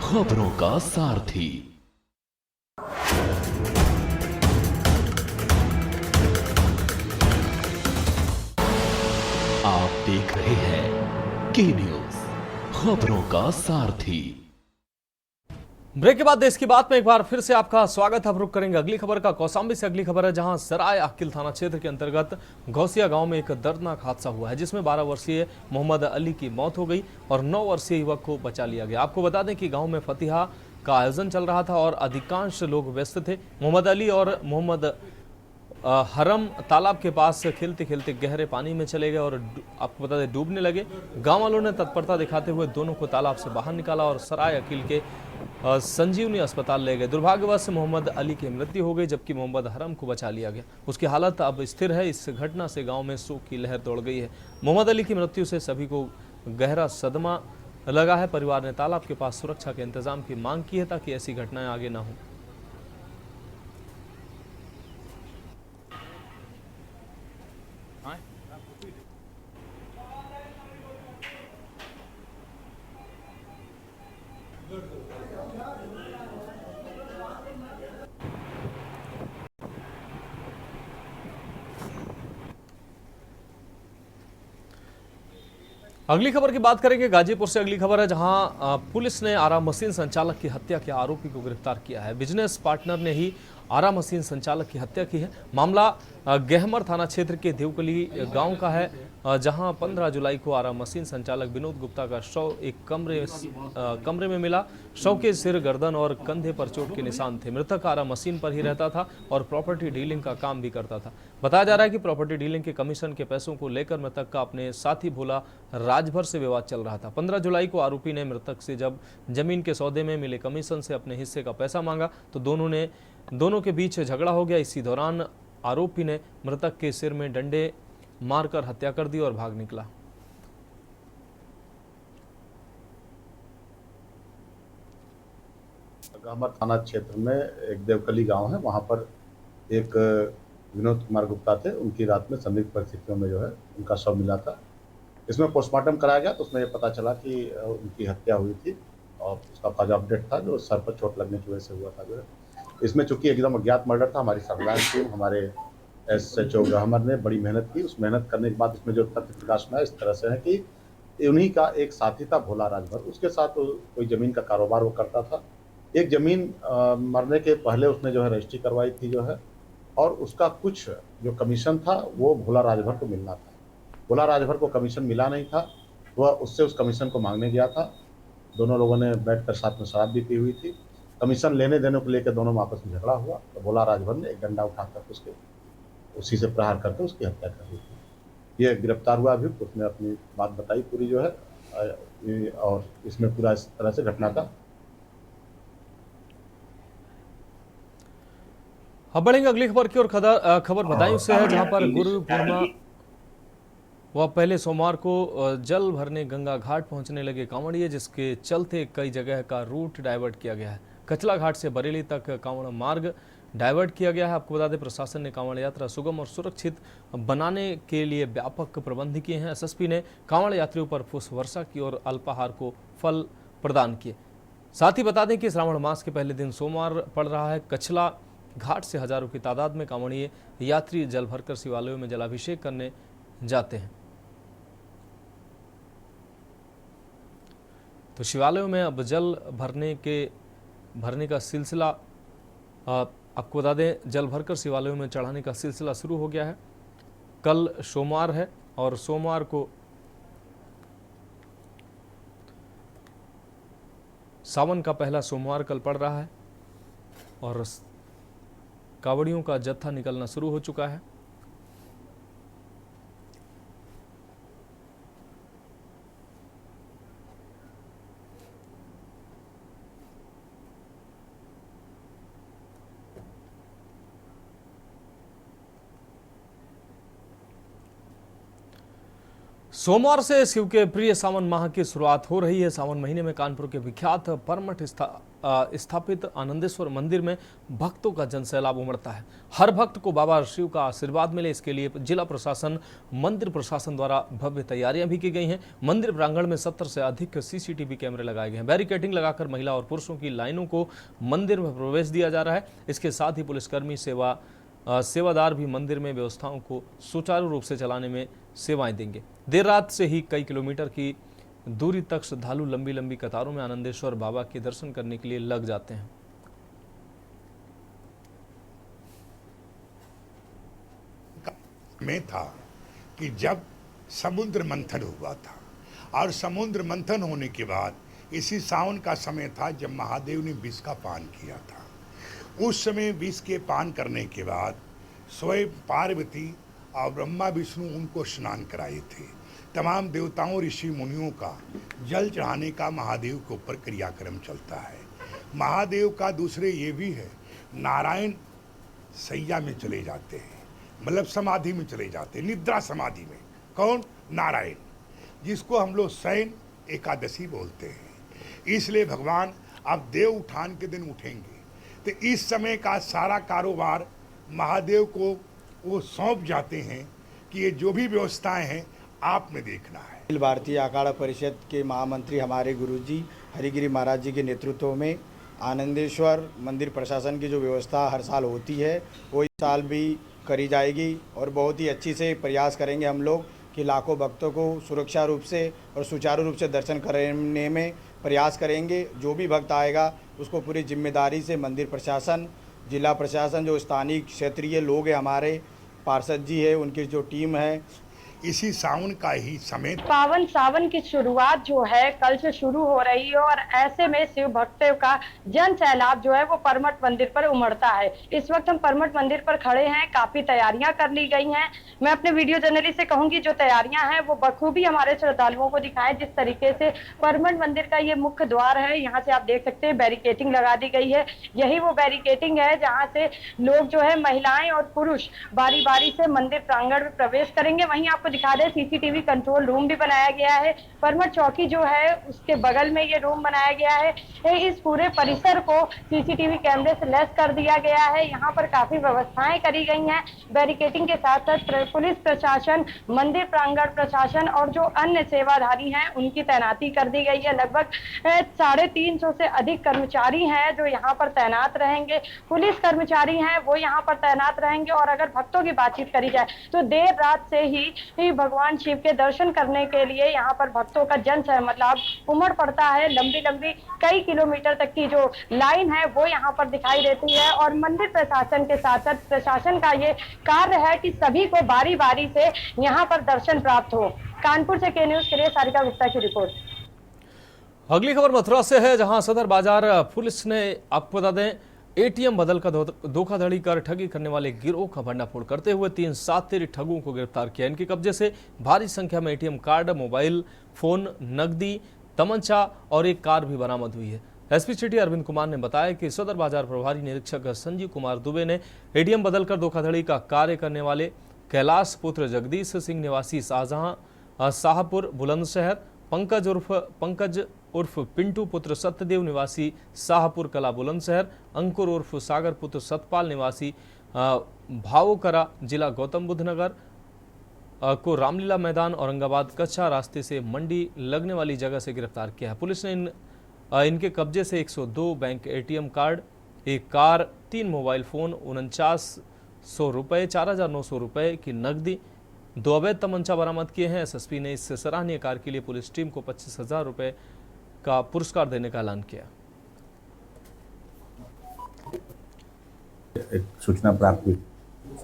खबरों का सारथी। आप देख रहे हैं के न्यूज, खबरों का सारथी। ब्रेक के बाद देश की बात में एक बार फिर से आपका स्वागत है। अब रुक करेंगे अगली खबर का। कौशाम्बी से अगली खबर है, जहां सराय अकील थाना क्षेत्र के अंतर्गत घौसिया गांव में एक दर्दनाक हादसा हुआ है, जिसमें 12 वर्षीय मोहम्मद अली की मौत हो गई और 9 वर्षीय युवक को बचा लिया गया। आपको बता दें कि गांव में फतिहा का आयोजन चल रहा था और अधिकांश लोग व्यस्त थे। मोहम्मद अली और मोहम्मद हरम तालाब के पास खेलते खेलते गहरे पानी में चले गए और आपको बता दें डूबने लगे। गांव वालों ने तत्परता दिखाते हुए दोनों को तालाब से बाहर निकाला और सराय अकील के संजीवनी अस्पताल ले गए। दुर्भाग्यवश मोहम्मद अली की मृत्यु हो गई, जबकि मोहम्मद हरम को बचा लिया गया। उसकी हालत अब स्थिर है। इस घटना से गांव में शोक की लहर दौड़ गई है। मोहम्मद अली की मृत्यु से सभी को गहरा सदमा लगा है। परिवार ने तालाब के पास सुरक्षा के इंतजाम की मांग की है, ताकि ऐसी घटनाएं आगे न हो। अगली खबर की बात करेंगे। गाजीपुर से अगली खबर है, जहां पुलिस ने आरा मशीन संचालक की हत्या के आरोपी को गिरफ्तार किया है। बिजनेस पार्टनर ने ही आरा मशीन संचालक की हत्या की है। मामला गेहमर थाना क्षेत्र के देवकली गांव का है, जहां 15 जुलाई को आरा मशीन संचालक विनोद गुप्ता का शव एक कमरे में मिला। शव के सिर, गर्दन और कंधे पर चोट के निशान थे। मृतक आरा मशीन पर ही रहता था और प्रॉपर्टी डीलिंग का काम भी करता था। बताया जा रहा है कि प्रॉपर्टी डीलिंग के कमीशन के पैसों को लेकर मृतक का अपने साथी भोला राजभर से विवाद चल रहा था। 15 जुलाई को आरोपी ने मृतक से जब जमीन के सौदे में मिले कमीशन से अपने हिस्से का पैसा मांगा, तो दोनों के बीच झगड़ा हो गया। इसी दौरान आरोपी ने मृतक के सिर में डंडे मारकर हत्या कर दी और भाग निकला। गहमर थाना क्षेत्र में एक देवकली गांव है, वहां पर एक विनोद कुमार गुप्ता थे। उनकी रात में संदिग्ध परिस्थितियों में जो है उनका शव मिला था। इसमें पोस्टमार्टम कराया गया तो उसमें ये पता चला कि उनकी हत्या हुई थी और उसका ताजा अपडेट था जो सर पर चोट लगने की वजह से हुआ था। जो है इसमें चूंकि एकदम अज्ञात मर्डर था, हमारी सर्विलांस टीम, हमारे SHO गहमर ने बड़ी मेहनत की। उस मेहनत करने के बाद इसमें जो तथ्य प्रकाश में आया इस तरह से है कि उन्हीं का एक साथी था भोला राजभर, उसके साथ कोई जमीन का कारोबार वो करता था। एक जमीन मरने के पहले उसने जो है रजिस्ट्री करवाई थी जो है, और उसका कुछ जो कमीशन था वो भोला राजभर को मिलना था। भोला राजभर को कमीशन मिला नहीं था, वह उससे उस कमीशन को मांगने गया था। दोनों लोगों ने बैठकर साथ में शराब भी पी हुई थी। कमीशन लेने देने को लेकर दोनों में आपस में झगड़ा हुआ तो भोला राजभर ने एक डंडा उठाकर उसी से प्रहार करके उसकी हत्या कर दी थी। ये गिरफ्तार हुआ अभियुक्त, उसने अपनी बात बताई पूरी जो है, और इसमें पूरा इस तरह से घटना का। अब बढ़ेंगे अगली खबर की ओर। खबर बदायूं से है, जहां पर गुरु पूर्णिमा वह पहले सोमवार को जल भरने गंगा घाट पहुंचने लगे कांवड़िए, जिसके चलते कई जगह का रूट डाइवर्ट किया गया है। कचला घाट से बरेली तक कांवड़ मार्ग डाइवर्ट किया गया है। आपको बता दें, प्रशासन ने कांवड़ यात्रा सुगम और सुरक्षित बनाने के लिए व्यापक प्रबंध किए हैं। SSP ने कांवड़ यात्रियों पर पुष्प वर्षा की और अल्पाहार को फल प्रदान किए। साथ ही बता दें कि श्रावण मास के पहले दिन सोमवार पड़ रहा है। कचला घाट से हजारों की तादाद में कांवड़िए यात्री जल भरकर शिवालयों में जलाभिषेक करने जाते हैं। तो शिवालयों में अब जल भरने का सिलसिला, आपको बता दें, जल भरकर शिवालयों में चढ़ाने का सिलसिला शुरू हो गया है। कल सोमवार है और सोमवार को सावन का पहला सोमवार कल पड़ रहा है और कांवड़ियों का जत्था निकलना शुरू हो चुका है। सोमवार से शिव के प्रिय सावन माह की शुरुआत हो रही है। सावन महीने में कानपुर के विख्यात परमठ स्थापित आनंदेश्वर मंदिर में भक्तों का जनसैलाब उमड़ता है। हर भक्त को बाबा शिव का आशीर्वाद मिले, इसके लिए जिला प्रशासन, मंदिर प्रशासन द्वारा भव्य तैयारियां भी की गई हैं। मंदिर प्रांगण में 70 से अधिक सीसीटीवी कैमरे लगाए गए हैं। बैरिकेडिंग लगाकर महिला और पुरुषों की लाइनों को मंदिर में प्रवेश दिया जा रहा है। इसके साथ ही पुलिसकर्मी सेवादार भी मंदिर में व्यवस्थाओं को सुचारू रूप से चलाने में सेवाएं देंगे। देर रात से ही कई किलोमीटर की दूरी तक श्रद्धालु लंबी लंबी कतारों में आनंदेश्वर बाबा के दर्शन करने के लिए लग जाते हैं। में था कि जब समुद्र मंथन हुआ था और समुद्र मंथन होने के बाद इसी सावन का समय था जब महादेव ने विष का पान किया था। उस समय विष के पान करने के बाद स्वयं पार्वती और ब्रह्मा विष्णु उनको स्नान कराए थे। तमाम देवताओं ऋषि मुनियों का जल चढ़ाने का महादेव के ऊपर क्रियाक्रम चलता है। महादेव का दूसरे ये भी है, नारायण सैया में चले जाते हैं, मतलब समाधि में चले जाते हैं, निद्रा समाधि में। कौन? नारायण, जिसको हम लोग शयन एकादशी बोलते हैं। इसलिए भगवान अब देव उठान के दिन उठेंगे, तो इस समय का सारा कारोबार महादेव को वो सौंप जाते हैं कि ये जो भी व्यवस्थाएं हैं आपने देखना है। अखिल भारतीय अखाड़ा परिषद के महामंत्री हमारे गुरुजी हरिगिरी महाराज जी के नेतृत्व में आनंदेश्वर मंदिर प्रशासन की जो व्यवस्था हर साल होती है वो इस साल भी करी जाएगी और बहुत ही अच्छी से प्रयास करेंगे हम लोग कि लाखों भक्तों को सुरक्षा रूप से और सुचारू रूप से दर्शन करने में प्रयास करेंगे। जो भी भक्त आएगा उसको पूरी जिम्मेदारी से मंदिर प्रशासन, जिला प्रशासन, जो स्थानीय क्षेत्रीय लोग हैं, हमारे पार्षद जी है, उनकी जो टीम है, इसी सावन का ही समय पावन सावन की शुरुआत जो है कल से शुरू हो रही है और ऐसे में शिव भक्तों का जन सैलाब जो है वो परमठ मंदिर पर उमड़ता है। इस वक्त हम परमठ मंदिर पर खड़े हैं, काफी तैयारियां कर ली गई हैं। मैं अपने वीडियो जर्नलिस्ट से कहूंगी जो तैयारियां हैं वो बखूबी हमारे श्रद्धालुओं को दिखाएं। जिस तरीके से परमठ मंदिर का ये मुख्य द्वार है, यहाँ से आप देख सकते हैं बैरिकेटिंग लगा दी गई है। यही वो बैरिकेटिंग है जहाँ से लोग जो है महिलाएं और पुरुष बारी बारी से मंदिर प्रांगण में प्रवेश करेंगे। वहीं आपको दिखा दे सीसीटीवी कंट्रोल रूम भी बनाया गया है। परमठ चौकी जो है उसके बगल में ये रूम बनाया गया है। इस पूरे परिसर को सीसीटीवी कैमरे से लैस कर दिया गया है। यहाँ पर काफी व्यवस्थाएं करी गई हैं। बैरिकेटिंग के साथ साथ पुलिस प्रशासन, मंदिर प्रांगण प्रशासन और जो अन्य सेवाधारी हैं उनकी तैनाती कर दी गई है। लगभग 350 से अधिक कर्मचारी हैं जो यहाँ पर तैनात रहेंगे। पुलिस कर्मचारी हैं वो यहाँ पर तैनात रहेंगे। और अगर भक्तों की बातचीत करी जाए तो देर रात से ही भगवान शिव के दर्शन करने के लिए यहाँ पर भक्तों का मतलब उमड़ पड़ता है। लंबी लंबी कई किलोमीटर तक की जो लाइन है वो यहाँ पर दिखाई देती है। और मंदिर प्रशासन के साथ साथ प्रशासन का ये कार्य है कि सभी को बारी बारी से यहाँ पर दर्शन प्राप्त हो। कानपुर से के न्यूज के लिए सारिका गुप्ता की रिपोर्ट। अगली खबर मथुरा से है, जहां सदर बाजार पुलिस ने, आपको बता दें, एटीएम बदल कर धोखाधड़ी कर ठगी करने वाले गिरोह का भंडाफोड़ करते हुए 3 सात ठगों को गिरफ्तार किया। इनके कब्जे से भारी संख्या में एटीएम कार्ड, मोबाइल फोन, नकदी, तमंचा और एक कार भी बरामद हुई है। एसपी सिटी अरविंद कुमार ने बताया कि सदर बाजार प्रभारी निरीक्षक संजीव कुमार दुबे ने एटीएम बदलकर धोखाधड़ी का कार्य करने वाले कैलाश पुत्र जगदीश सिंह निवासी शाहपुर बुलंदशहर, पंकज उर्फ पिंटू पुत्र सत्यदेव निवासी शाहपुर कला बुलंदशहर, अंकुर उर्फ सागर पुत्र सतपाल निवासी भावोकरा जिला गौतम बुद्ध नगर को रामलीला मैदान औरंगाबाद कच्चा रास्ते से मंडी लगने वाली जगह से गिरफ्तार किया है। पुलिस ने इनके कब्जे से 102 बैंक एटीएम कार्ड, एक कार, 3 मोबाइल फोन, 4900 रुपये, 4900 रुपये की नकदी, 2 अवैध तमंचा बरामद किए हैं। एसएसपी ने इस सराहनीय कार्य के लिए पुलिस टीम को 25,000 रुपये का पुरस्कार देने का ऐलान किया। एक सूचना प्राप्त हुई,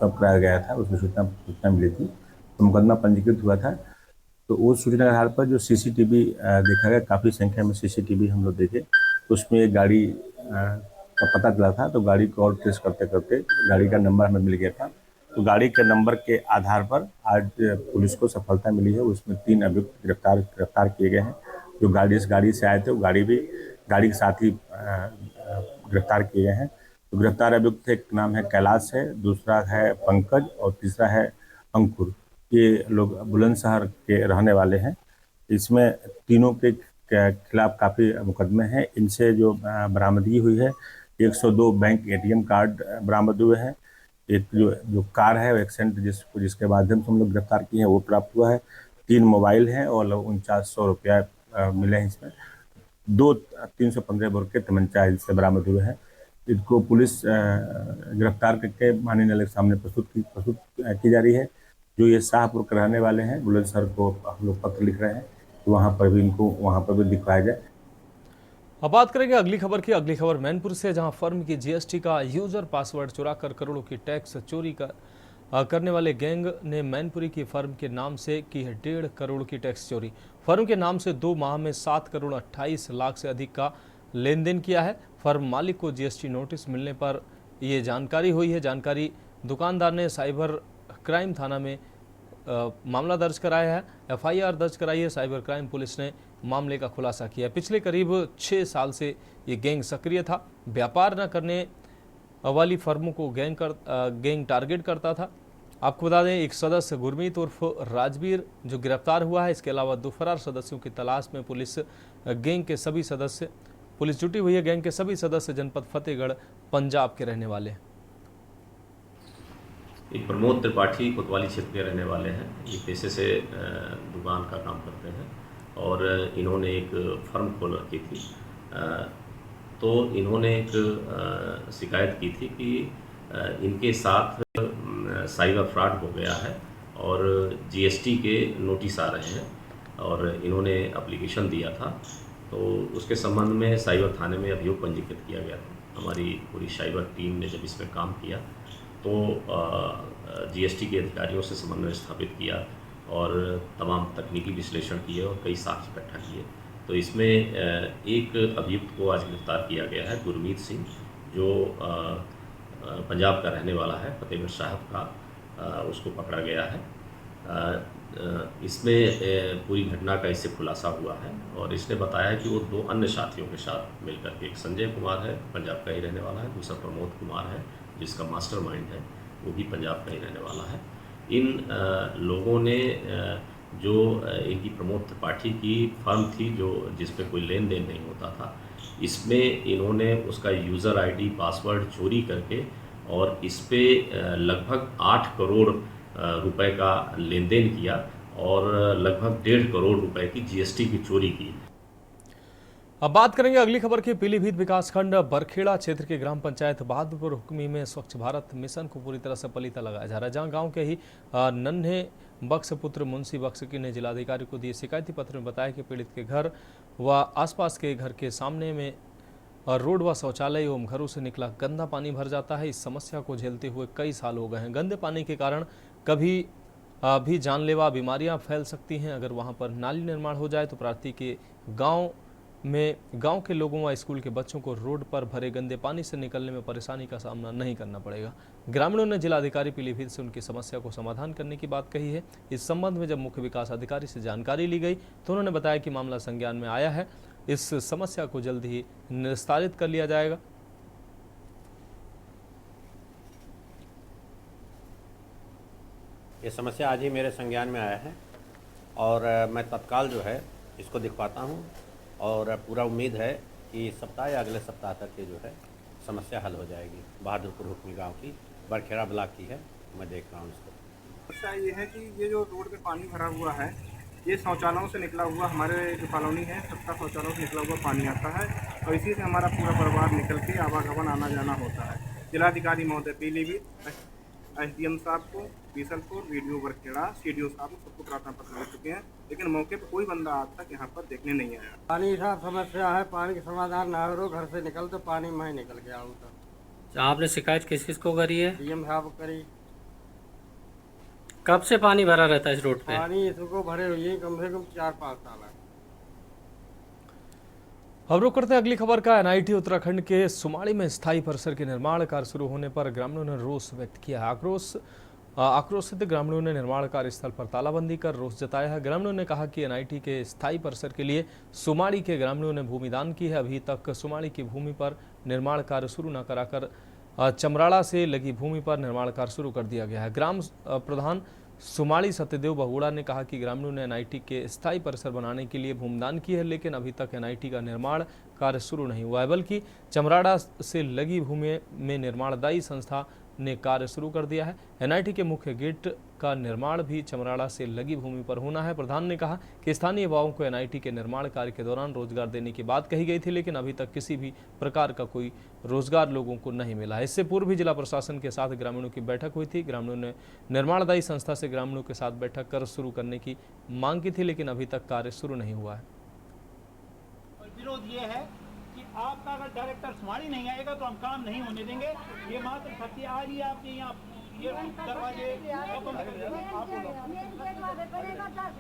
सब कराया गया था, उसमें सूचना मिली थी तो मुकदमा पंजीकृत हुआ था। तो उस सूचना के आधार पर जो सीसीटीवी देखा गया, काफ़ी संख्या में सीसीटीवी हम लोग देखे, तो उसमें एक गाड़ी का पता चला था। तो गाड़ी को और ट्रेस करते करते गाड़ी का नंबर हमें मिल गया था। तो गाड़ी के नंबर के आधार पर आज पुलिस को सफलता मिली है। उसमें 3 अभियुक्त गिरफ्तार किए गए हैं। जो इस गाड़ी से आए थे वो गाड़ी के साथ ही गिरफ्तार किए गए हैं। तो गिरफ्तार अभियुक्त एक नाम है कैलाश है, दूसरा है पंकज और तीसरा है अंकुर। ये लोग बुलंदशहर के रहने वाले हैं। इसमें तीनों के खिलाफ काफ़ी मुकदमे हैं। इनसे जो बरामदगी हुई है 102 बैंक ATM कार्ड बरामद हुए हैं। एक जो कार है एक्सेंट जिसके माध्यम से हम लोग गिरफ्तार किए हैं वो प्राप्त हुआ है। 3 मोबाइल हैं और 4900 रुपया मिले हैं। इसमें 2 315 बोर के तमंचा इससे बरामद हुए हैं। इनको पुलिस गिरफ्तार करके माननीय न्यायालय के सामने प्रस्तुत की जा रही है। जो ये शाहपुर के रहने वाले हैं, बुलंदशहर को हम लोग पत्र लिख रहे हैं तो वहाँ पर भी दिखवाया जाए। अब बात करेंगे अगली खबर की। अगली खबर मैनपुर से, जहां फर्म की GST का यूजर पासवर्ड चुराकर करोड़ों की टैक्स चोरी करने वाले गैंग ने मैनपुरी की फर्म के नाम से की है 1.5 करोड़ की टैक्स चोरी। फर्म के नाम से 2 माह में 7 करोड़ 28 लाख से अधिक का लेन देन किया है। फर्म मालिक को GST नोटिस मिलने पर ये जानकारी हुई है। जानकारी दुकानदार ने साइबर क्राइम थाना में मामला दर्ज कराया है, FIR दर्ज कराई है। साइबर क्राइम पुलिस ने मामले का खुलासा किया है। पिछले करीब 6 साल से ये गैंग सक्रिय था। व्यापार न करने वाली फर्मों को गैंग टारगेट करता था। आपको बता दें, एक सदस्य गुरमीत उर्फ राजवीर जो गिरफ्तार हुआ है। इसके अलावा 2 फरार सदस्यों की तलाश में पुलिस जुटी हुई है। गैंग के सभी सदस्य जनपद फतेहगढ़ पंजाब के रहने वाले हैं। एक प्रमोद त्रिपाठी कोतवाली क्षेत्र के रहने वाले हैं। ये पेशे से दुकान का काम करते हैं और इन्होंने एक फर्म खोल रखी थी। तो इन्होंने एक शिकायत की थी कि इनके साथ साइबर फ्रॉड हो गया है और GST के नोटिस आ रहे हैं और इन्होंने एप्लीकेशन दिया था। तो उसके संबंध में साइबर थाने में अभियोग पंजीकृत किया गया था। हमारी पूरी साइबर टीम ने जब इसमें काम किया तो GST के अधिकारियों से समन्वय स्थापित किया और तमाम तकनीकी विश्लेषण किए और कई साक्ष्य इकट्ठा किए। तो इसमें एक अभियुक्त को आज गिरफ्तार किया गया है, गुरमीत सिंह, जो पंजाब का रहने वाला है, फतेहगढ़ साहब का। उसको पकड़ा गया है। इसमें पूरी घटना का इससे खुलासा हुआ है और इसने बताया कि वो 2 अन्य साथियों के साथ मिलकर के, एक संजय कुमार है, पंजाब का ही रहने वाला है, दूसरा प्रमोद कुमार है जिसका मास्टरमाइंड है, वो भी पंजाब का ही रहने वाला है। इन लोगों ने जो इनकी प्रमोद त्रिपाठी की फर्म थी जिसमें कोई लेन देन नहीं होता था, इसमें इन्होंने उसका यूज़र ID पासवर्ड चोरी करके और इस पे लगभग 8 करोड़ रुपए का लेन देन किया और लगभग 1.5 करोड़ रुपए की GST की चोरी की। अब बात करेंगे अगली खबर की। पीलीभीत विकासखंड बरखेड़ा क्षेत्र के ग्राम पंचायत बहादुरपुर हुक्मी में स्वच्छ भारत मिशन को पूरी तरह से पलीता लगाया जा रहा है। जहां गांव के ही नन्हे बख्श पुत्र मुंशी बख्शकी ने जिलाधिकारी को दिए शिकायती पत्र में बताया कि पीड़ित के घर व आसपास के घर के सामने में रोड व शौचालय एवं घरों से निकला गंदा पानी भर जाता है। इस समस्या को झेलते हुए कई साल हो गए हैं। गंदे पानी के कारण कभी भी जानलेवा बीमारियां फैल सकती हैं। अगर वहां पर नाली निर्माण हो जाए तो प्रांतीय के गांव के लोगों व स्कूल के बच्चों को रोड पर भरे गंदे पानी से निकलने में परेशानी का सामना नहीं करना पड़ेगा। ग्रामीणों ने जिलाधिकारी पीलीभीत से उनकी समस्या को समाधान करने की बात कही है। इस संबंध में जब मुख्य विकास अधिकारी से जानकारी ली गई तो उन्होंने बताया कि मामला संज्ञान में आया है, इस समस्या को जल्द ही निस्तारित कर लिया जाएगा। ये समस्या आज ही मेरे संज्ञान में आया है और मैं तत्काल जो है इसको दिखवाता हूँ और पूरा उम्मीद है कि इस सप्ताह या अगले सप्ताह तक ये जो है समस्या हल हो जाएगी। बहादुरपुर हुक्मी गांव की बरखेड़ा ब्लॉक की है, मैं देख रहा हूँ इसको। समस्या ये है कि ये जो रोड पे पानी भरा हुआ है ये शौचालयों से निकला हुआ, हमारे जो कॉलोनी है सबका शौचालयों से निकला हुआ पानी आता है और इसी से हमारा पूरा परिवार निकल के आवागमन आना जाना होता है। जिलाधिकारी महोदय पीलीभीत, SDM साहब को, बीसलपुर, वीडियो बरखेड़ा, CDO साहब को सबको प्रार्थना पत्र दे चुके हैं, लेकिन मौके पर कोई बंदा आज तक यहाँ पर देखने नहीं आया। पानी साहब समस्या है, पानी का समाधान ना हो, घर से निकल तो पानी मैं निकल गया हूँ। तो आपने शिकायत किस को करी है? DM साहब करी। कब से पानी भरा रहता है इस रोड पे? पानी इसको भरे हुए कम से कम 4-5 साल है। अब रुक करते हैं अगली खबर का। NIT उत्तराखंड के सुमाड़ी में स्थायी परिसर के निर्माण कार्य शुरू होने पर ग्रामीणों ने रोष व्यक्त किया। आक्रोशित ग्रामीणों ने निर्माण कार्य स्थल पर तालाबंदी कर रोष जताया है। ग्रामीणों ने कहा कि NIT के स्थायी परिसर के लिए सुमाड़ी के ग्रामीणों ने भूमि दान की है। अभी तक सुमाड़ी की भूमि पर निर्माण कार्य शुरू न कराकर चमराड़ा से लगी भूमि पर निर्माण कार्य शुरू कर दिया गया है। ग्राम प्रधान सुमाड़ी सत्यदेव बहुगुड़ा ने कहा कि ग्रामीणों ने एनआईटी के स्थायी परिसर बनाने के लिए भूमिदान की है, लेकिन अभी तक एनआईटी का निर्माण कार्य शुरू नहीं हुआ है, बल्कि चमराड़ा से लगी भूमि में निर्माणदायी संस्था ने कार्य शुरू कर दिया है। एनआईटी के मुख्य गेट का निर्माण भी चमराड़ा से लगी भूमि पर होना है। प्रधान ने कहा कि स्थानीय युवाओं को एनआईटी के निर्माण कार्य के दौरान रोजगार देने की बात कही गई थी, लेकिन अभी तक किसी भी प्रकार का कोई रोजगार लोगों को नहीं मिला है। इससे पूर्व भी जिला प्रशासन के साथ ग्रामीणों की बैठक हुई थी। ग्रामीणों ने निर्माणदायी संस्था से ग्रामीणों के साथ बैठक कर शुरू करने की मांग की थी, लेकिन अभी तक कार्य शुरू नहीं हुआ है। विरोध ये है कि आपका अगर डायरेक्टर सुमाड़ी नहीं आएगा तो हम काम नहीं होने देंगे। ये मात्र सत्य आ रही है आपके यहाँ ये दरवाजे।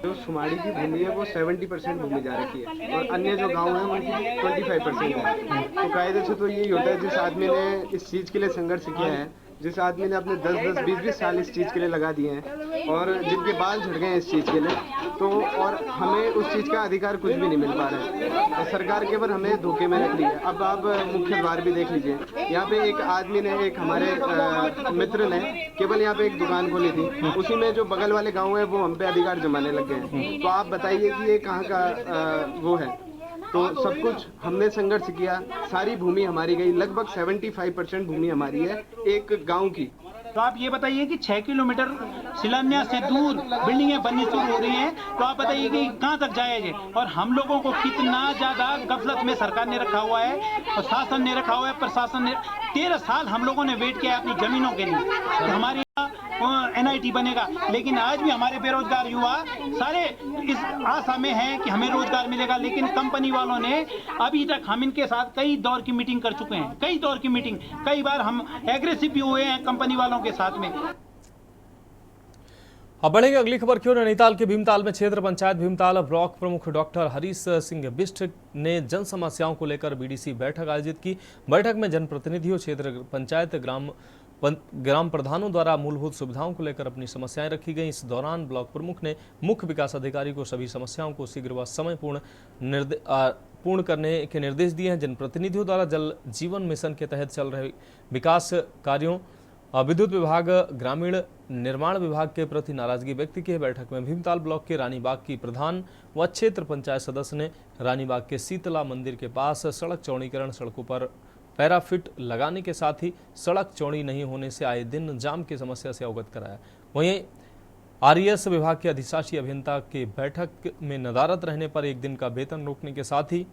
जो सुमाड़ी की भूमि है वो 70% भूमि जा रखी है और अन्य जो गांव हैं उनकी 25% है। तो कायदे से तो यही होता है, जिस आदमी ने इस चीज़ के लिए संघर्ष किया है, जिस आदमी ने अपने 10-10, 20-20 साल इस चीज़ के लिए लगा दिए हैं और जिनके बाल झड़ गए हैं इस चीज़ के लिए, तो और हमें उस चीज़ का अधिकार कुछ भी नहीं मिल पा रहा है। और सरकार केवल हमें धोखे में रख ली है। अब आप मुख्य द्वार भी देख लीजिए, यहाँ पे एक आदमी ने, एक हमारे मित्र ने केवल यहाँ पे एक दुकान खोली थी, उसी में जो बगल वाले गाँव है वो हम पे अधिकार जमाने लग गए हैं। तो आप बताइए कि ये कहाँ का वो है। तो सब कुछ हमने संघर्ष किया, सारी भूमि हमारी गई, लगभग 75% भूमि हमारी है एक गांव की। तो आप ये बताइए कि 6 किलोमीटर शिलान्यास से दूर बिल्डिंगें बननी शुरू हो रही हैं, तो आप बताइए कि कहाँ तक जाएंगे। और हम लोगों को कितना ज़्यादा गफलत में सरकार ने रखा हुआ है और शासन ने रखा हुआ है, प्रशासन ने। 13 साल हम लोगों ने वेट किया अपनी जमीनों के लिए कि हमारी एनआईटी बनेगा, लेकिन आज भी हमारे बेरोजगार युवा सारे इस आशा में हैं कि हमें रोजगार मिलेगा। लेकिन कंपनी वालों ने अभी तक, हम इनके साथ कई दौर की मीटिंग कर चुके हैं, कई दौर की मीटिंग, कई बार हम एग्रेसिव भी हुए हैं कंपनी वालों के साथ में। अब बढ़ेंगे अगली खबर की ओर। नैनीताल के भीमताल में क्षेत्र पंचायत भीमताल ब्लॉक प्रमुख डॉक्टर हरीश सिंह बिष्ट ने जन समस्याओं को लेकर बीडीसी बैठक आयोजित की। बैठक में जनप्रतिनिधियों, क्षेत्र पंचायत, ग्राम प्रधानों द्वारा मूलभूत सुविधाओं को लेकर अपनी समस्याएं रखी गईं। इस दौरान ब्लॉक प्रमुख ने मुख्य विकास अधिकारी को सभी समस्याओं को शीघ्र व समय पूर्ण करने के निर्देश दिए हैं। जनप्रतिनिधियों द्वारा जल जीवन मिशन के तहत चल रहे विकास कार्यों, विद्युत विभाग, ग्रामीण निर्माण विभाग के प्रति नाराजगी व्यक्त की है। बैठक में भीमताल ब्लॉक के रानीबाग की प्रधान व क्षेत्र पंचायत सदस्य ने रानीबाग के शीतला मंदिर के पास सड़क चौड़ीकरण, सड़कों पर पैराफिट लगाने के साथ ही सड़क चौड़ी नहीं होने से आए दिन जाम की समस्या से अवगत कराया। वहीं आरईएस विभाग के अधिशासी अभियंता के बैठक में नदारत रहने पर 1 दिन का वेतन रोकने के साथ ही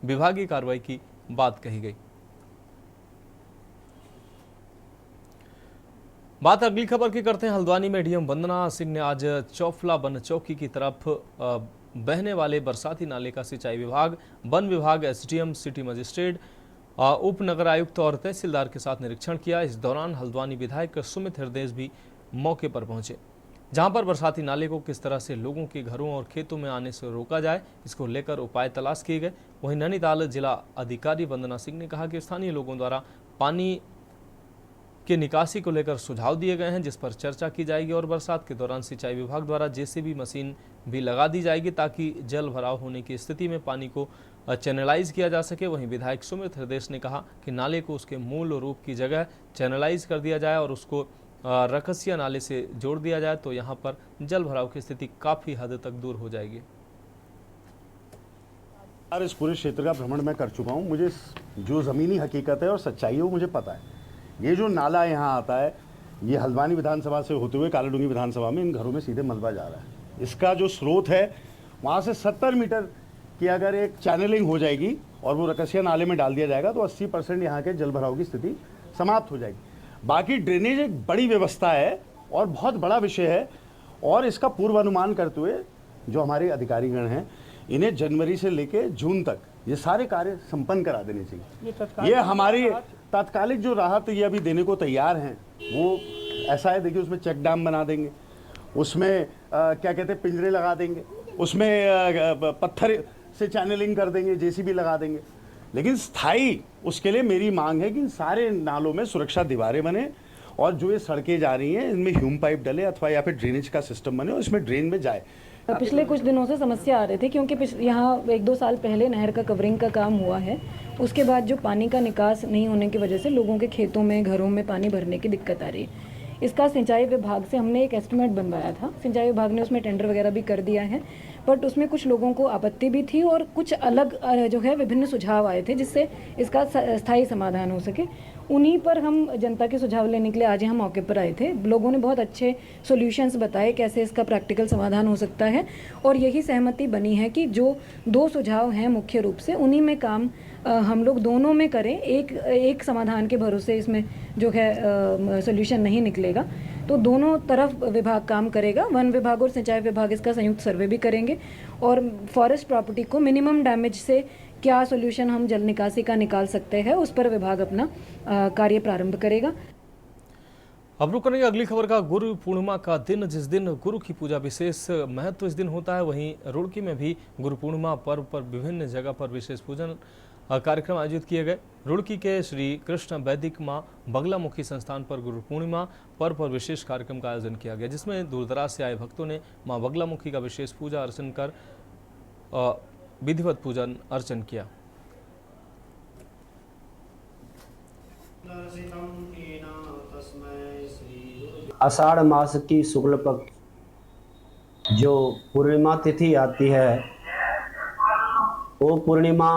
विभागीय कार्रवाई की बात कही गई। बात अगली खबर की करते हैं। हल्द्वानी में डीएम वंदना सिंह ने आज चौफला वन चौकी की तरफ बहने वाले बरसाती नाले का सिंचाई विभाग, वन विभाग, एसडीएम, सिटी मजिस्ट्रेट, उप नगर आयुक्त और तहसीलदार के साथ निरीक्षण किया। इस दौरान हल्द्वानी विधायक सुमित हृदय भी मौके पर पहुंचे, जहां पर बरसाती नाले को किस तरह से लोगों के घरों और खेतों में आने से रोका जाए, इसको लेकर उपाय तलाश किए गए। वहीं नैनीताल जिला अधिकारी वंदना सिंह ने कहा कि स्थानीय लोगों द्वारा पानी के निकासी को लेकर सुझाव दिए गए हैं, जिस पर चर्चा की जाएगी और बरसात के दौरान सिंचाई विभाग द्वारा जेसीबी मशीन भी लगा दी जाएगी ताकि जल भराव होने की स्थिति में पानी को चैनलाइज किया जा सके। वहीं विधायक सुमित हृदय ने कहा कि नाले को उसके मूल रूप की जगह चैनलाइज कर दिया जाए और उसको रकसिया नाले से जोड़ दिया जाए, तो यहाँ पर जल भराव की स्थिति काफ़ी हद तक दूर हो जाएगी। इस पूरे क्षेत्र का भ्रमण मैं कर चुका हूँ, मुझे जो ज़मीनी हकीकत है और सच्चाई है वो मुझे पता है। ये जो नाला यहाँ आता है, ये हल्द्वानी विधानसभा से होते हुए कालाडूंगी विधानसभा में इन घरों में सीधे मलबा जा रहा है। इसका जो स्रोत है वहाँ से 70 मीटर की अगर एक चैनलिंग हो जाएगी और वो रकसिया नाले में डाल दिया जाएगा तो 80% यहाँ के जल भराव की स्थिति समाप्त हो जाएगी। बाकी ड्रेनेज एक बड़ी व्यवस्था है और बहुत बड़ा विषय है, और इसका पूर्वानुमान करते हुए जो हमारे अधिकारीगण हैं, इन्हें जनवरी से लेके जून तक ये सारे कार्य संपन्न करा देने चाहिए। ये हमारी तात्कालिक जो राहत ये अभी देने को तैयार हैं, वो ऐसा है, देखिए उसमें चेक डैम बना देंगे, उसमें क्या कहते हैं पिंजरे लगा देंगे, उसमें पत्थर से चैनलिंग कर देंगे, जेसीबी लगा देंगे। लेकिन स्थायी उसके लिए मेरी मांग है कि सारे नालों में सुरक्षा दीवारें बने और जो ये सड़कें जा रही हैं इनमें ह्यूम पाइप डले अथवा या फिर ड्रेनेज का सिस्टम बने और इसमें ड्रेन में जाए। पिछले कुछ दिनों से समस्या आ रही थी क्योंकि यहाँ 1-2 साल पहले नहर का कवरिंग का काम हुआ है, उसके बाद जो पानी का निकास नहीं होने की वजह से लोगों के खेतों में, घरों में पानी भरने की दिक्कत आ रही है। इसका सिंचाई विभाग से हमने एक एस्टिमेट बनवाया था। सिंचाई विभाग ने उसमें टेंडर वगैरह भी कर दिया है, बट उसमें कुछ लोगों को आपत्ति भी थी और कुछ अलग जो है विभिन्न सुझाव आए थे जिससे इसका स्थायी समाधान हो सके। उन्हीं पर हम जनता के सुझाव लेने के लिए आज यहाँ मौके पर आए थे। लोगों ने बहुत अच्छे सॉल्यूशंस बताए कैसे इसका प्रैक्टिकल समाधान हो सकता है और यही सहमति बनी है कि जो 2 सुझाव हैं मुख्य रूप से उन्हीं में काम हम लोग दोनों में करें। एक समाधान के भरोसे इसमें जो है सॉल्यूशन नहीं निकलेगा, तो दोनों तरफ विभाग काम करेगा। वन विभाग और सिंचाई विभाग इसका संयुक्त सर्वे भी करेंगे और फॉरेस्ट प्रॉपर्टी को मिनिमम डैमेज से क्या सॉल्यूशन हम जल निकासी का निकाल सकते हैं उस पर विभाग अपना कार्य प्रारंभ करेगा। अब रुक करेंगे अगली खबर का। गुरु पूर्णिमा का दिन, जिस दिन गुरु की पूजा विशेष महत्व इस दिन होता है, वहीं रुड़की में भी गुरु पूर्णिमा पर्व पर विभिन्न जगह पर विशेष पूजन कार्यक्रम आयोजित किए गए। रुड़की के श्री कृष्ण वैदिक माँ बगलामुखी संस्थान पर गुरु पूर्णिमा पर्व पर विशेष कार्यक्रम का आयोजन किया गया, जिसमें दूरदराज से आए भक्तों ने माँ बगलामुखी का विशेष पूजा अर्चन कर विधिवत पूजन अर्चन किया। आषाढ़ मास की शुक्ल पक्ष जो पूर्णिमा तिथि आती है, वो पूर्णिमा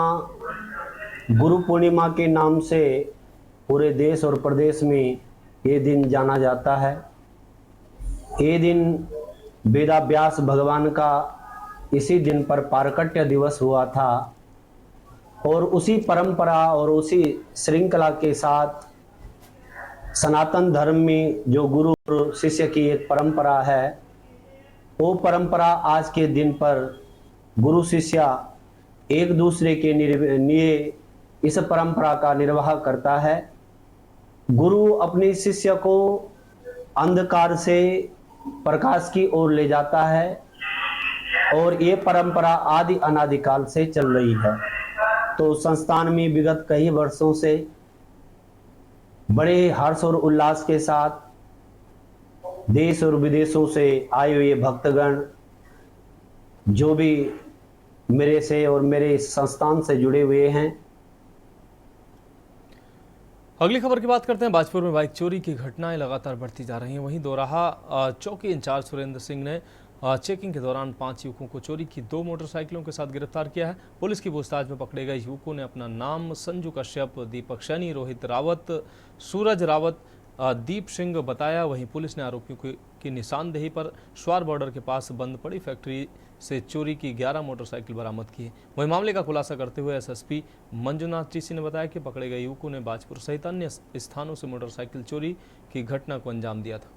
गुरु पूर्णिमा के नाम से पूरे देश और प्रदेश में ये दिन जाना जाता है। ये दिन वेदाव्यास भगवान का इसी दिन पर पारकट्य दिवस हुआ था और उसी परंपरा और उसी श्रृंखला के साथ सनातन धर्म में जो गुरु और शिष्य की एक परंपरा है, वो परंपरा आज के दिन पर गुरु शिष्य एक दूसरे के लिए इस परंपरा का निर्वाह करता है। गुरु अपने शिष्य को अंधकार से प्रकाश की ओर ले जाता है और ये परंपरा आदि अनादिकाल से चल रही है। तो संस्थान में विगत कई वर्षों से बड़े हर्ष और उल्लास के साथ देश और विदेशों से आए हुए भक्तगण जो भी मेरे से और मेरे संस्थान से जुड़े हुए हैं। अगली खबर की बात करते हैं। बाजपुर में बाइक चोरी की घटनाएं लगातार बढ़ती जा रही हैं। वहीं दोराहा चौकी इंचार्ज सुरेंद्र सिंह ने चेकिंग के दौरान 5 युवकों को चोरी की 2 मोटरसाइकिलों के साथ गिरफ्तार किया है। पुलिस की पूछताछ में पकड़े गए युवकों ने अपना नाम संजू कश्यप, दीपक सैनी, रोहित रावत, सूरज रावत, दीप सिंह बताया। वहीं पुलिस ने आरोपियों की निशानदेही पर स्वार बॉर्डर के पास बंद पड़ी फैक्ट्री से चोरी की 11 मोटरसाइकिल बरामद की है। वहीं मामले का खुलासा करते हुए एसएसपी मंजुनाथ टीसी ने बताया कि पकड़े गए युवकों ने बाजपुर सहित अन्य स्थानों से मोटरसाइकिल चोरी की घटना को अंजाम दिया था।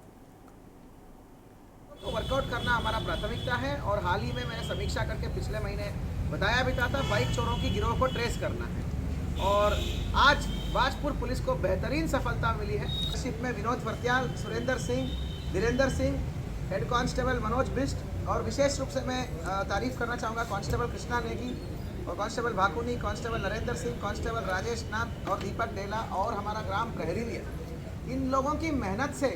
तो वर्कआउट करना हमारा प्राथमिकता है और हाल ही में मैंने समीक्षा करके पिछले महीने बताया भी था बाइक चोरों की गिरोह को ट्रेस करना है और आज बाजपुर पुलिस को बेहतरीन सफलता मिली है। शिप में विनोद वर्त्याल, सुरेंद्र सिंह, धीरेन्द्र सिंह, हेड कांस्टेबल मनोज बिष्ट और विशेष रूप से मैं तारीफ करना चाहूँगा कांस्टेबल कृष्णा नेगी और constable Bhakuni, constable Narendra Singh, constable Rajesh Nath और दीपक डेला और हमारा ग्राम प्रहरी लिया। इन लोगों की मेहनत से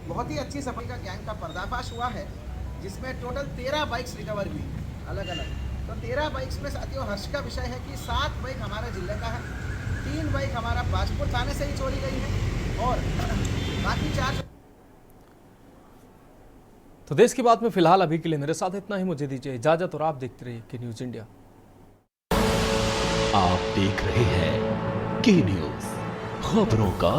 बहुत ही अच्छी सफलता गैंग का पर्दाफाश हुआ है, जिसमें टोटल 13 बाइक्स रिकवर हुई अलग अलग। तो 13 बाइक्स में साथियों हर्ष का विषय है कि 7 बाइक हमारे जिले का है, 3 बाइक हमारा बाजपुर थाने से ही चोरी गई है और बाकी 4। तो देश की बात में फिलहाल अभी के लिए मेरे साथ इतना ही। मुझे दीजिए इजाजत और आप देखते रहिए के न्यूज इंडिया। आप देख रहे हैं के न्यूज, खबरों का